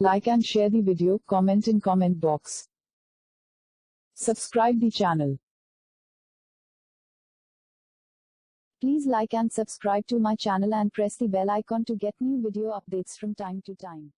Like and share the video, comment in comment box. Subscribe the channel. Please like and subscribe to my channel and press the bell icon to get new video updates from time to time.